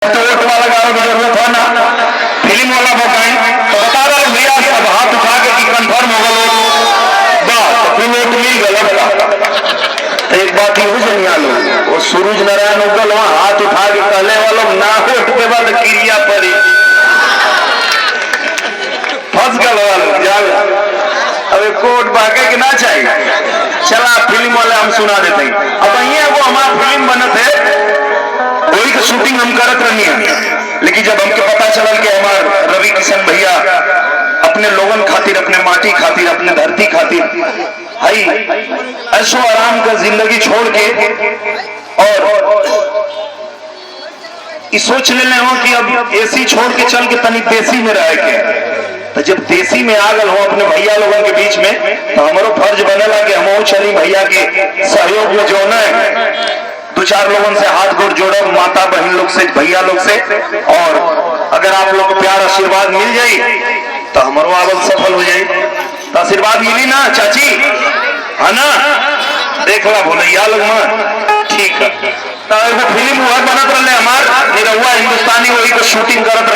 Vote वाला गाँव की जरूरत है ना, फिल्म वाला बताएं तो बता रहे भैया सब हाथ उठा के कि कन्फर्म हो गलो बात फिर वोट मिल गया तो एक बात ये जानिए लो वो सूरज नारायण उगल वहां हाथ उठा के कहले वालों ना वोट के बाद क्रिया पड़ी फंस गल वालों जाल अब कोर्ट भागे के ना चाहिए। चला फिल्म वाले हम सुना देते हैं। अब ये वो हमारा फिल्म बनत है वही तो शूटिंग हम करत रही है, लेकिन जब हमके पता चलल कि हमार रवि किशन भैया अपने लोगन खातिर, अपने माटी खातिर, अपने धरती खातिर हई ऐशो आराम का जिंदगी छोड़ के और इस सोच लेने हो कि अब एसी छोड़ के चल के तनी देसी में रह के, तो जब देसी में आ गल हो अपने भैया लोगों के बीच में तो हमारो फर्ज बनेला कि हम चली भैया के सहयोग में जो है दो चार लोगों से हाथ गोड़ जोड़ो, माता बहन लोग से, भैया लोग से, और अगर आप लोग को प्यार आशीर्वाद मिल जाए तो हमारो आवाज सफल हो जाए। तो आशीर्वाद मिली ना चाची है ना, देख ला भोलैया लोग में ठीक है। तो फिल्म हुआ बनत रहे हमार निरहुआ हिंदुस्तानी वही को शूटिंग करत